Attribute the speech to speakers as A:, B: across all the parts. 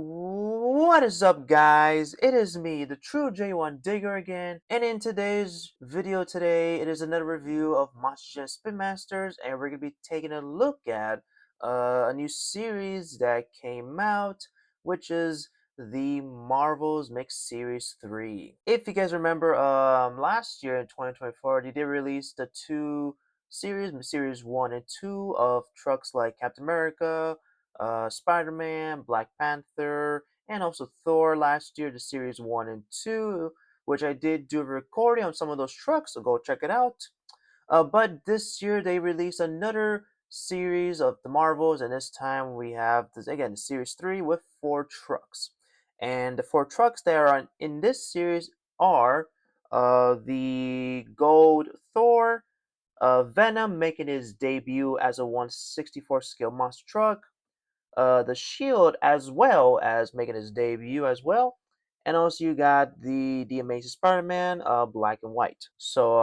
A: What is up, guys? It is me, the true J1 Digger again, and in today's video it is another review of Monster Jam Spin Masters, and we're gonna be taking a look at a new series that came out, which is the Marvel's Mix Series 3. If you guys remember, last year in 2024, they did release the two series 1 and 2 of trucks like Captain America, Spider-Man, Black Panther, and also Thor last year, the series 1 and 2, which I did do a recording on some of those trucks, so go check it out. But this year they released another series of the Marvels, and this time we have this again, series 3 with 4 trucks. And the 4 trucks that are in this series are the Gold Thor, Venom making his debut as a 164 scale monster truck, the Shield as well as making his debut as well. And also you got the Amazing Spider-Man, black and white. So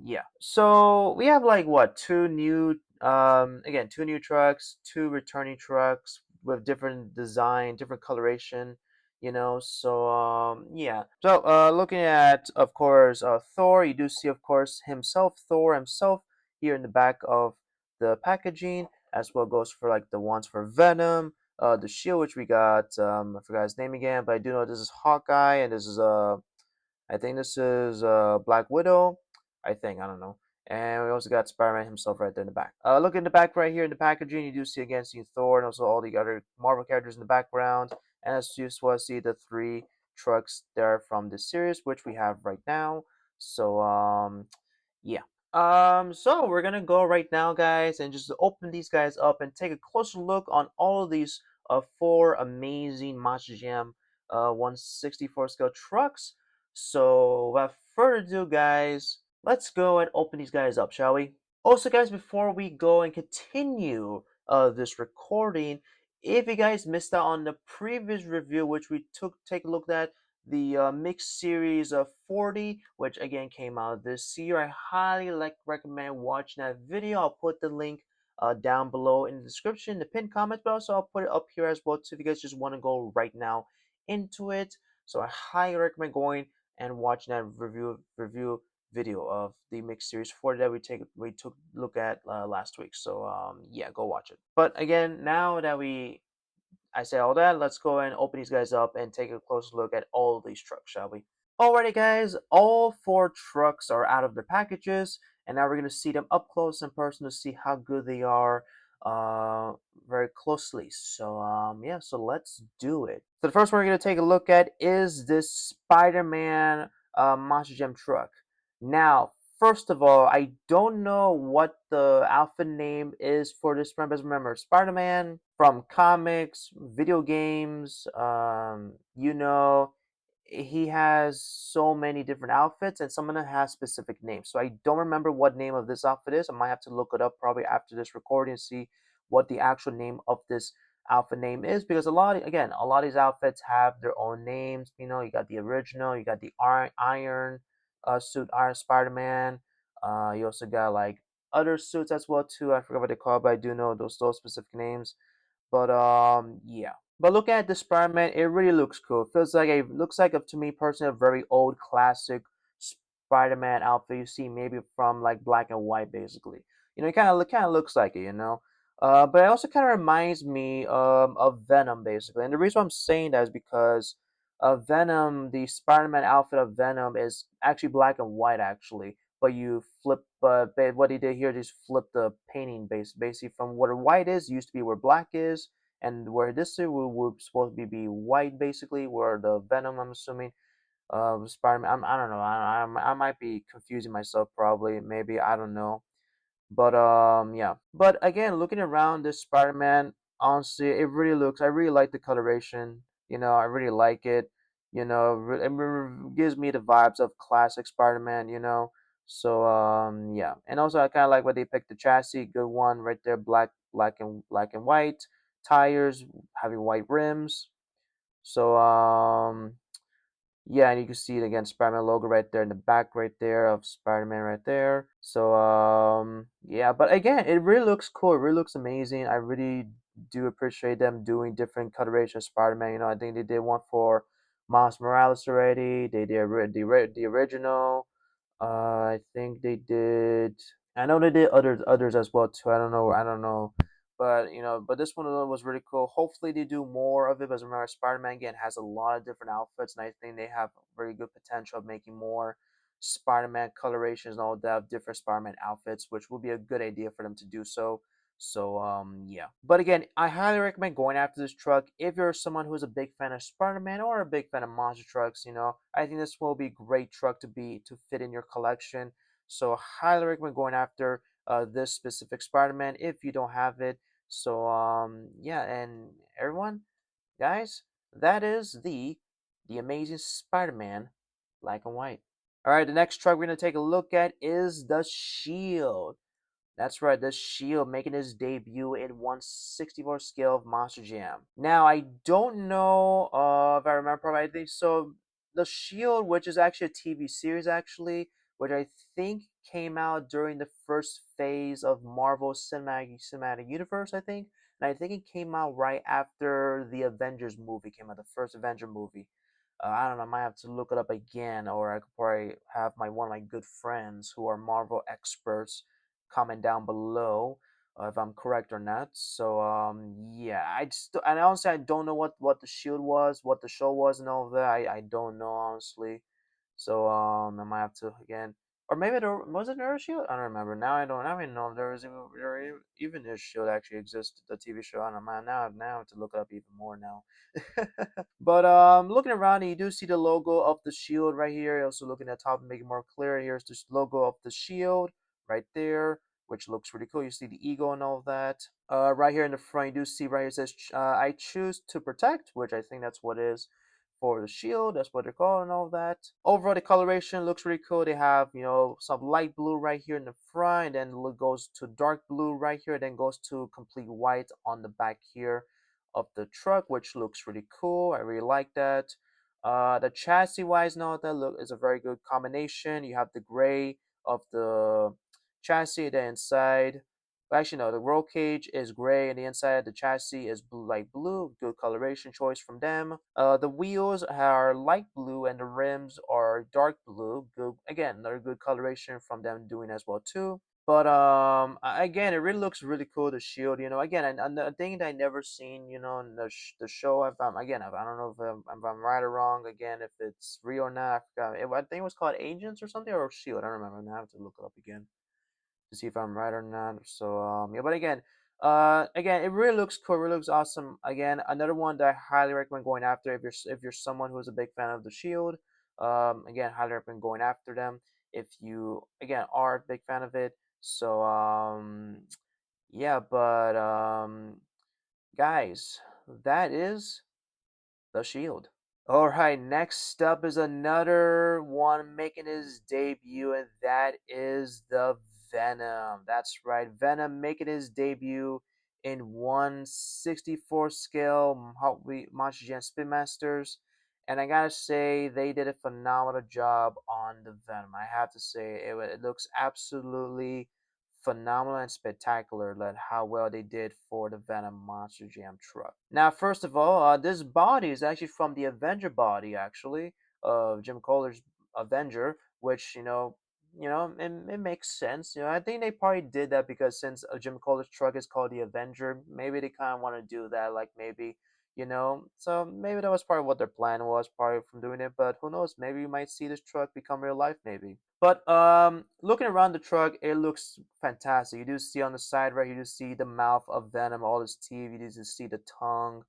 A: yeah. So we have like what, two new trucks, two returning trucks with different design, different coloration, So yeah. So looking at, of course, Thor, you do see, of course, Thor himself here in the back of the packaging, as well goes for like the ones for Venom, the Shield, which we got. I forgot his name again, but I do know this is Hawkeye, and this is I think this is Black Widow. I don't know. And we also got Spider-Man himself right there in the back. Look in the back right here in the packaging, you do see again see Thor and also all the other Marvel characters in the background. And as you will see the 3 trucks there from this series, which we have right now. So yeah. So we're gonna go right now, guys, and just open these guys up and take a closer look on all of these 4 amazing Monster Jam 164 scale trucks. So without further ado, guys, let's go and open these guys up, shall we? Also, guys, before we go and continue this recording, if you guys missed out on the previous review, which we take a look at the mixed series of 40, which again came out this year, I highly recommend watching that video. I'll put the link down below in the description, the pinned comments, but also I'll put it up here as well too if you guys just want to go right now into it. So I highly recommend going and watching that review video of the mixed series 40 that we took a look at last week. So yeah, go watch it. But again, now that I say all that, let's go and open these guys up and take a closer look at all of these trucks, shall we? Alrighty, guys, all 4 trucks are out of their packages, and now we're going to see them up close in person to see how good they are uh, very closely. So, yeah, so let's do it. So the first one we're going to take a look at is this Spider-Man Monster Jam truck. Now, first of all, I don't know what the outfit name is for this brand, but remember, Spider-Man from comics, video games, he has so many different outfits, and some of them have specific names. So I don't remember what name of this outfit is. I might have to look it up probably after this recording and see what the actual name of this outfit name is, because a lot of these outfits have their own names. You got the original, you got the Iron suit, Iron Spider-Man. You also got like other suits as well too. I forgot what they call, but I do know those specific names. But yeah. But looking at the Spider-Man, it really looks cool. It looks like to me personally a very old classic Spider-Man outfit you see maybe from like black and white basically. It kind of looks like it. But it also kind of reminds me of Venom basically. And the reason why I'm saying that is because Venom, the Spider-Man outfit of Venom is actually black and white actually. But you flip, what he did here is flip the painting basically from where white is used to be where black is, and where this is would supposed to be white basically, where the Venom, I'm assuming, Spider-Man, I don't know, I might be confusing myself probably, maybe, I don't know. But yeah. But again, looking around this Spider-Man, honestly, I really like the coloration. I really like it. It gives me the vibes of classic Spider-Man. So yeah. And also I kind of like what they picked the chassis, good one right there, black and white tires, having white rims. So Yeah, and you can see it again, Spider-Man logo right there in the back right there of Spider-Man right there. So yeah, but again, it really looks cool. It really looks amazing. I really do appreciate them doing different coloration of Spider-Man. You know, I think they did one for Miles Morales already. They did the original. I think they did. I know they did others as well too. I don't know. I don't know. But you know, but this one was really cool. Hopefully they do more of it. Because remember, Spider-Man again has a lot of different outfits, and I think they have very good potential of making more Spider-Man colorations and all that, different Spider-Man outfits, which would be a good idea for them to do so. So yeah. But again, I highly recommend going after this truck if you're someone who's a big fan of Spider-Man or a big fan of monster trucks. You know, I think this will be a great truck to fit in your collection. So highly recommend going after this specific Spider-Man if you don't have it. So yeah, and everyone, guys, that is the Amazing Spider-Man Black and White. All right, the next truck we're gonna take a look at is the Shield. That's right, the Shield making his debut in 1/64 scale of Monster Jam. Now, I don't know if I remember properly. I think so. The Shield, which is actually a TV series, actually, which I think came out during the first phase of Marvel Cinematic Universe, I think. And I think it came out right after the Avengers movie came out, the first Avenger movie. I don't know. I might have to look it up again, or I could probably have my one of my good friends who are Marvel experts comment down below if I'm correct or not. So yeah, and honestly I don't know what the Shield was, what the show was, and all of that. I don't know honestly. So I might have to again, or maybe there was it Earth Shield? I don't remember. Now I don't. I don't even know if even a Shield actually exists. The TV show. I don't know. Now I have to look it up even more now. But looking around, you do see the logo of the Shield right here. You're also looking at the top and make it more clear. Here's the logo of the Shield right there, which looks really cool. You see the eagle and all that. Right here in the front, you do see right here it says, "I choose to protect," which I think that's what it is for the shield. That's what they're called and all that. Overall, the coloration looks really cool. They have, you know, some light blue right here in the front, and then it goes to dark blue right here, then goes to complete white on the back here of the truck, which looks really cool. I really like that. The chassis wise now that look is a very good combination. You have the gray of the chassis, the inside. Well, actually, no, the roll cage is gray, and the inside the chassis is blue, like blue. Good coloration choice from them. The wheels are light blue, and the rims are dark blue. Good, again, another good coloration from them doing as well too. But again, it really looks really cool. The shield, you know, again, and a thing that I never seen, you know, in the show. If I'm again, if, I don't know if I'm right or wrong. Again, if it's real or not. I think it was called Agents or something or Shield. I don't remember. I have to look it up again to see if I'm right or not. So yeah, but again, it really looks cool. It really looks awesome. Again, another one that I highly recommend going after if you're someone who's a big fan of the Shield. Again, highly recommend going after them if you again are a big fan of it. So yeah, but guys, that is the Shield. All right, next up is another one making his debut, and that is the Venom. That's right, Venom making his debut in 1/64 scale Hot Wheels Monster Jam Spin Masters. And I gotta say, they did a phenomenal job on the Venom. I have to say, it looks absolutely phenomenal and spectacular at how well they did for the Venom Monster Jam truck. Now, first of all, this body is actually from the Avenger body, actually, of Jim Coller's Avenger, which it makes sense. You know, I think they probably did that because since Jim Coller's truck is called the Avenger, maybe they kind of want to do that, like maybe. So maybe that was part of what their plan was, probably from doing it. But who knows? Maybe you might see this truck become real life, maybe. But looking around the truck, it looks fantastic. You do see on the side right, you do see the mouth of Venom, all his teeth. You do see the tongue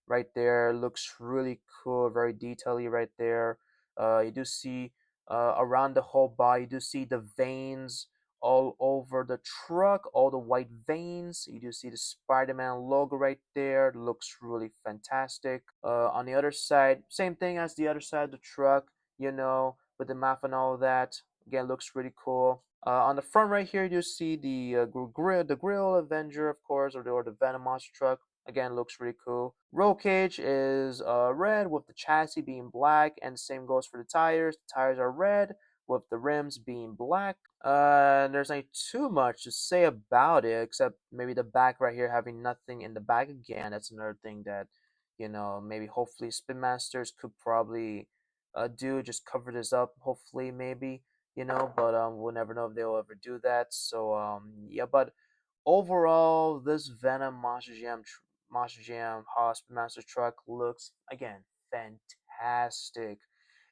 A: right there. Looks really cool, very detaily right there. You do see around the whole body, you do see the veins all over the truck, all the white veins. You do see the Spider-Man logo right there. Looks really fantastic. On the other side, same thing as the other side of the truck, with the map and all that. Again, looks really cool. On the front right here, you see the grill Avenger, of course, or the Venom monster truck. Again, looks really cool. Roll cage is red with the chassis being black, and same goes for the tires. The tires are red with the rims being black. There's not too much to say about it, except maybe the back right here having nothing in the back again. That's another thing that, maybe hopefully Spin Masters could probably do, just cover this up, hopefully, maybe, but we'll never know if they'll ever do that. So yeah, but overall, this Venom Monster Jam Spin Master truck looks again fantastic.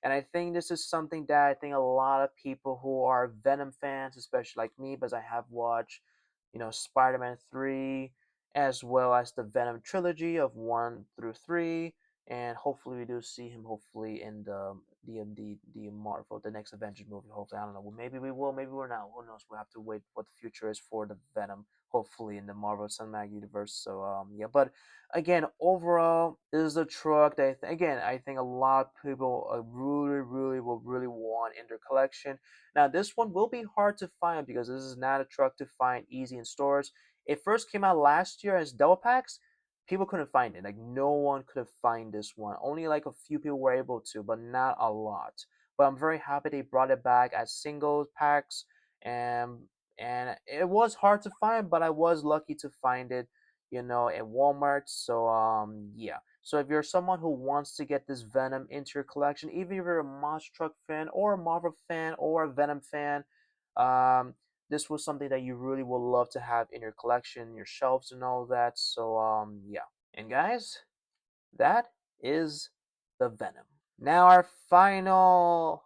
A: And I think this is something that I think a lot of people who are Venom fans, especially like me, because I have watched, Spider-Man 3, as well as the Venom trilogy of 1 through 3, and hopefully we do see him hopefully in the Marvel, the next Avengers movie. Hopefully, I don't know. Well, maybe we will, maybe we're not. Who knows? We'll have to wait what the future is for the Venom. Hopefully in the Marvel Cinematic Universe. So yeah, but again, overall, this is a truck that again I think a lot of people really want in their collection. Now this one will be hard to find because this is not a truck to find easy in stores. It first came out last year as double packs. People couldn't find it. Like no one could have find this one. Only like a few people were able to, but not a lot. But I'm very happy they brought it back as single packs, and it was hard to find, but I was lucky to find it, at Walmart. So yeah. So if you're someone who wants to get this Venom into your collection, even if you're a Monster Truck fan or a Marvel fan or a Venom fan, um, this was something that you really would love to have in your collection, your shelves, and all that. So yeah. And guys, that is the Venom. Now our final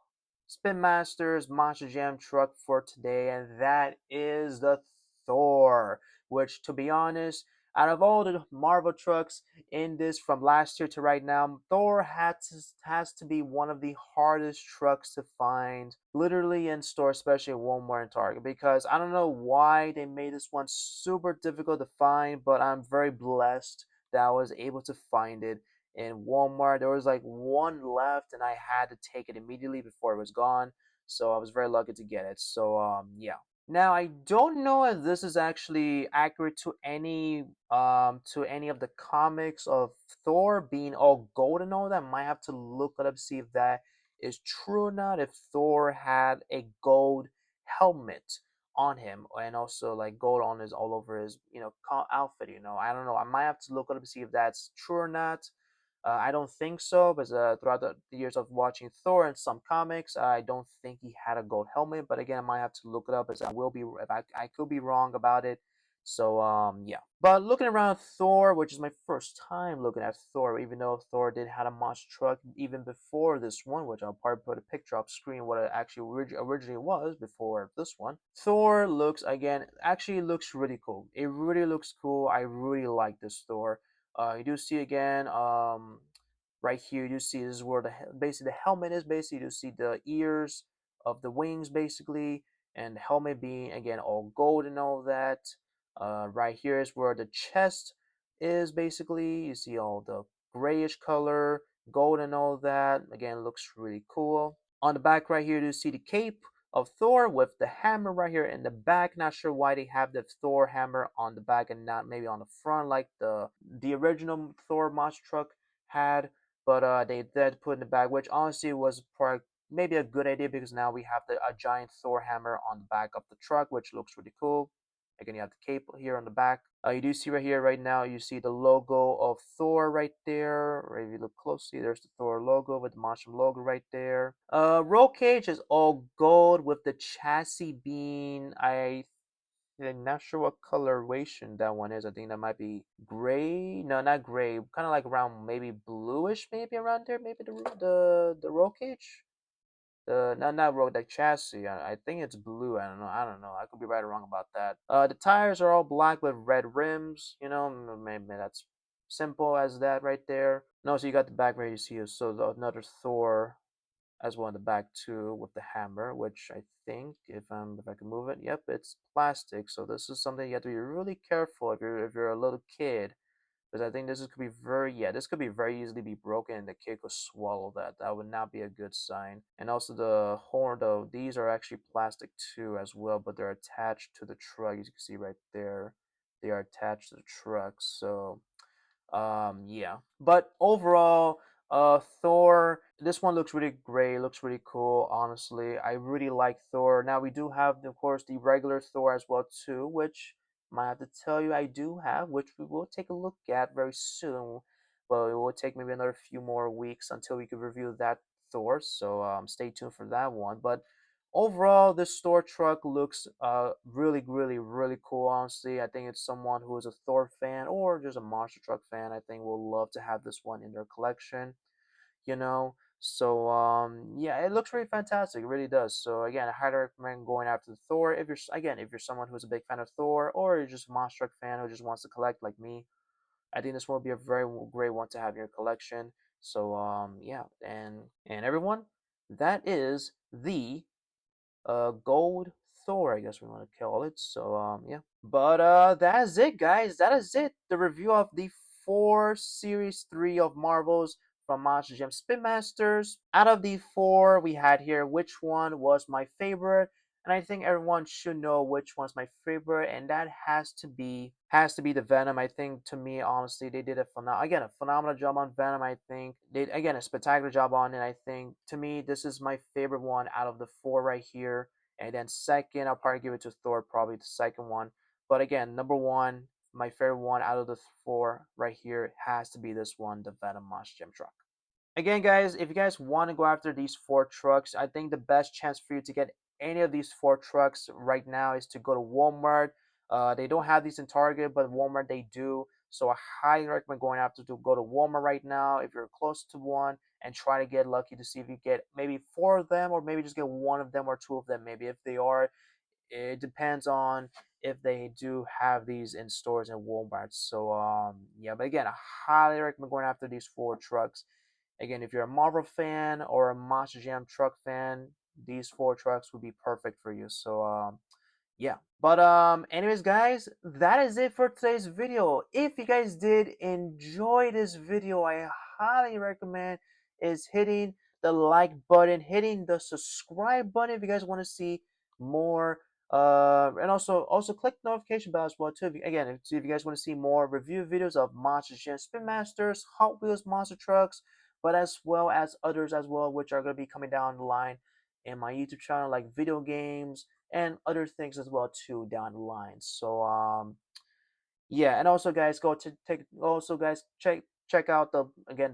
A: Spin Masters Monster Jam truck for today, and that is the Thor. Which, to be honest, out of all the Marvel trucks in this from last year to right now, Thor has to be one of the hardest trucks to find, literally in store, especially at Walmart and Target. Because I don't know why they made this one super difficult to find, but I'm very blessed that I was able to find it in Walmart. There was like one left, and I had to take it immediately before it was gone. So I was very lucky to get it. So yeah. Now I don't know if this is actually accurate to any of the comics of Thor being all gold and all that. I might have to look it up, see if that is true or not. If Thor had a gold helmet on him, and also like gold on his all over his outfit. I don't know. I might have to look it up to see if that's true or not. I don't think so, because throughout the years of watching Thor and some comics, I don't think he had a gold helmet. But again, I might have to look it up, as I will be if I could be wrong about it. So yeah. But looking around Thor, which is my first time looking at Thor, even though Thor did have a monster truck even before this one, which I'll probably put a picture up screen what it actually originally was before this one. Thor looks again actually looks really cool. It really looks cool. I really like this Thor. You do see again, right here, you do see this is where basically the helmet is. Basically, you do see the ears of the wings, basically, and the helmet being again all gold and all that. Right here is where the chest is. Basically, you see all the grayish color, gold and all that. Again, looks really cool. On the back right here, you see the cape of Thor with the hammer right here in the back. Not sure why they have the Thor hammer on the back and not maybe on the front like the original Thor monster truck had, but they did put in the back, which honestly was probably maybe a good idea because now we have a giant Thor hammer on the back of the truck, which looks really cool. Again, you have the cape here on the back. You do see right here, right now, you see the logo of Thor right there. Or if you look closely, there's the Thor logo with the Monstrum logo right there. Roll cage is all gold with the chassis being, I'm not sure what coloration that one is. I think that might be gray. No, not gray. Kind of like around maybe bluish, maybe around there. Maybe the roll cage. Not road like chassis. I think it's blue. I don't know. I don't know. I could be right or wrong about that. The tires are all black with red rims. Maybe that's simple as that right there. No, so you got the back where you see so another Thor as well in the back too with the hammer, which I think if I can move it, yep, it's plastic. So this is something you have to be really careful if you're a little kid, because I think could be this could be very easily be broken and the kid could swallow that. That would not be a good sign. And also the horn though, these are actually plastic too as well, but they're attached to the truck. As you can see right there, they are attached to the truck. So Yeah. But overall, Thor, this one looks really great, looks really cool, honestly. I really like Thor. Now we do have, of course, the regular Thor as well too, which I have to tell you I do have, which we will take a look at very soon. Well, it will take maybe another few more weeks until we can review that Thor, so stay tuned for that one. But overall, this Thor truck looks really, really, really cool. Honestly, I think it's someone who is a Thor fan or just a monster truck fan. I think will love to have this one in their collection. You know, so yeah, it looks really fantastic. It really does. So again, I highly recommend going after the Thor. If you're again, if you're someone who's a big fan of Thor, or you're just a monster truck fan who just wants to collect like me, I think this will be a very great one to have in your collection. So yeah, and everyone, that is the gold Thor, I guess we want to call it. So yeah. But that is it, guys. That is it. The review of the four series 3 of Marvels from Monster Jam Spin Masters. Out of the four we had here, which one was my favorite? And I think everyone should know which one's my favorite, and that has to be the Venom. I think, to me, honestly, they did a phenomenal job on Venom. I think they again a spectacular job on it. I think, to me, this is my favorite one out of the four right here. And then second, I'll probably give it to Thor, probably the second one. But again, number one, my favorite one out of the four right here has to be this one, the Venom Mosh Gem truck. Again, guys, if you guys want to go after these four trucks, I think the best chance for you to get any of these four trucks right now is to go to Walmart. They don't have these in Target, but Walmart they do. So I highly recommend going after to go to Walmart right now if you're close to one and try to get lucky to see if you get maybe four of them or maybe just get one of them or two of them. Maybe if they are, it depends on if they do have these in stores in Walmart. So yeah, but again, I highly recommend going after these four trucks. Again, if you're a Marvel fan or a Monster Jam truck fan, these four trucks would be perfect for you. So yeah. But anyways, guys, that is it for today's video. If you guys did enjoy this video, I highly recommend is hitting the like button, hitting the subscribe button if you guys want to see more, and also click the notification bell as well too. Again, if you guys want to see more review videos of Monster Jam Spin Masters, Hot Wheels monster trucks, but as well as others as well, which are going to be coming down the line in my YouTube channel, like video games and other things as well too down the line. So yeah, and also guys, go to take also guys check out the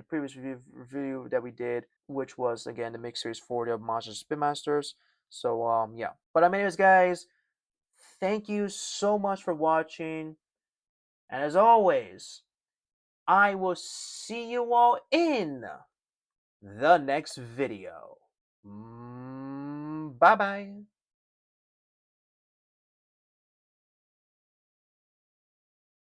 A: previous review that we did, which was again the Mix Series 40 of Monster Spin Masters. So yeah, but anyways, guys, thank you so much for watching, and as always, I will see you all in the next video. Bye bye.